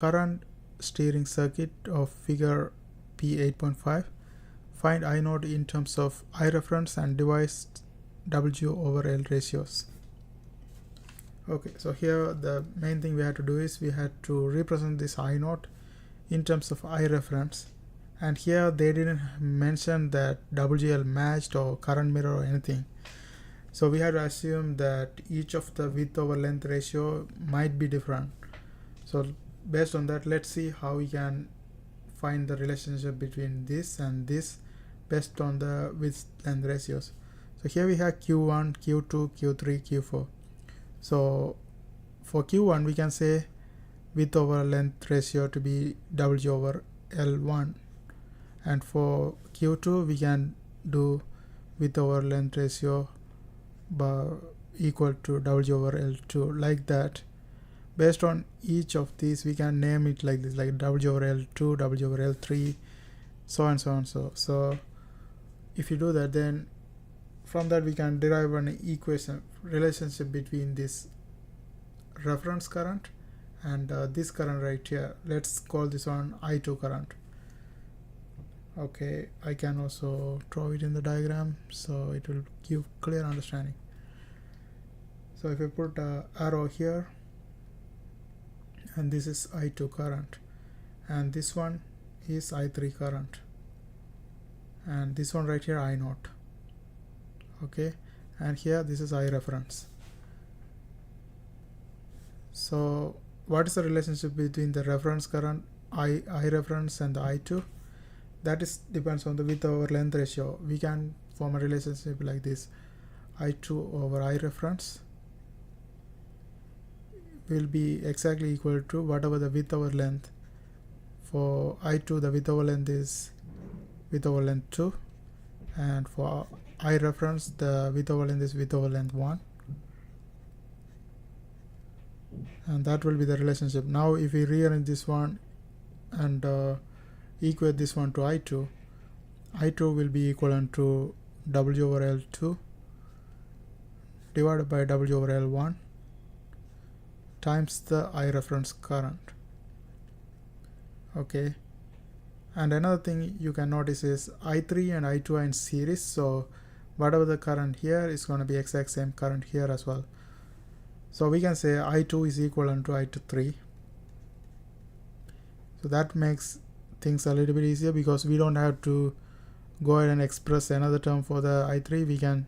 current steering circuit of figure P8.5, find I naught in terms of I reference and device W over L ratios. Okay, so here the main thing we had to do is we had to represent this I naught in terms of I reference, and here they didn't mention that WL matched or current mirror or anything. So we had to assume that each of the width over length ratio might be different. So based on that, let's see how we can find the relationship between this and this based on the width length ratios. So here we have Q1, Q2, Q3, Q4. So for Q1 we can say width over length ratio to be W over L1, and for Q2 we can do width over length ratio equal to W over L2, like that. Based on each of these we can name it like this, like W over L2, W over L3, so and so and so. If you do that, then from that we can derive an equation relationship between this reference current and this current right here. Let's call this one I2 current. Okay, I can also draw it in the diagram so it will give clear understanding. So if I put an arrow here, and this is I2 current, and this one is I3 current, and this one right here I naught. Okay, and here this is I reference. So what is the relationship between the reference current I reference and the I2? That is depends on the width over length ratio. We can form a relationship like this: I2 over I reference will be exactly equal to whatever the width over length. For I2 the width over length is width over length 2, and for I reference the width over length is width over length 1, and that will be the relationship. Now if we rearrange this one and equate this one to I2 will be equivalent to W over L2 divided by W over L1 times the I reference current. Okay, and another thing you can notice is I3 and I2 are in series, so whatever the current here is going to be exact same current here as well. So we can say I2 is equivalent to I3. So that makes things a little bit easier because we don't have to go ahead and express another term for the I3. We can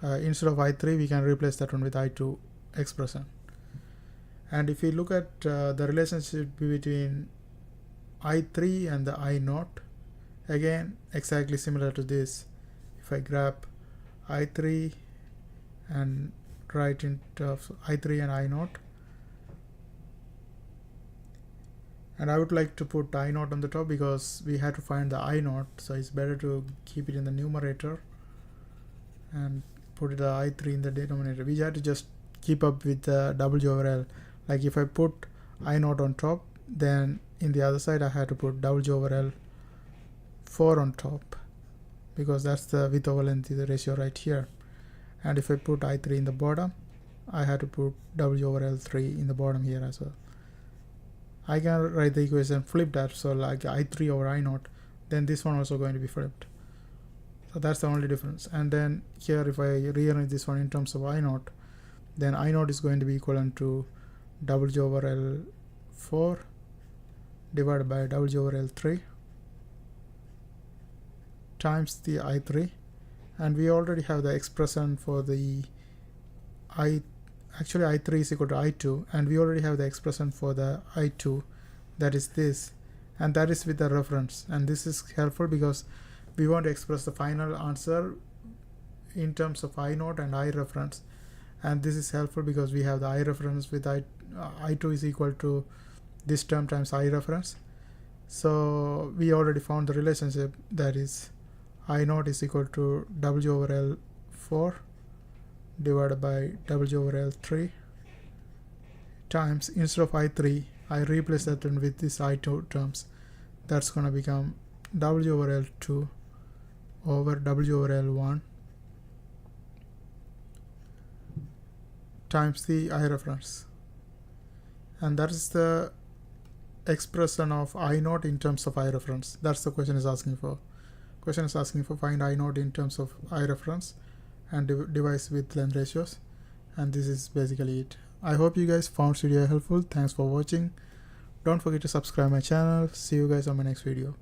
instead of I3 we can replace that one with I2 expression. And if we look at the relationship between I3 and the I naught, again exactly similar to this. If I grab I3 and write into I3 and I naught, and I would like to put I naught on the top because we had to find the I naught, so it's better to keep it in the numerator and put the I3 in the denominator. We had to just keep up with the W over L. Like if I put I naught on top, then in the other side I had to put W over L4 on top, because that's the width over length ratio right here. And if I put I3 in the bottom, I had to put W over L3 in the bottom here as well. I can write the equation flip that, so like I3 over I naught, then this one also going to be flipped. So that's the only difference. And then here if I rearrange this one in terms of I naught, then I naught is going to be equivalent to W over L4 divided by W over L3 times the I3, and we already have the expression for the actually I3 is equal to I2, and we already have the expression for the I2, that is this, and that is with the reference. And this is helpful because we want to express the final answer in terms of I naught and I reference, and this is helpful because we have the I reference with I2 is equal to this term times I reference. So we already found the relationship, that is I naught is equal to W over L4 divided by W over L3 times, instead of I3 I replace that one with this I2 terms. That's going to become W over L2 over W over L1 times the I reference, and that is the expression of I naught in terms of I reference. That's the question is asking for. Question is asking for find I naught in terms of I reference and device width length ratios, and this is basically it. I hope you guys found this video helpful. Thanks for watching. Don't forget to subscribe my channel. See you guys on my next video.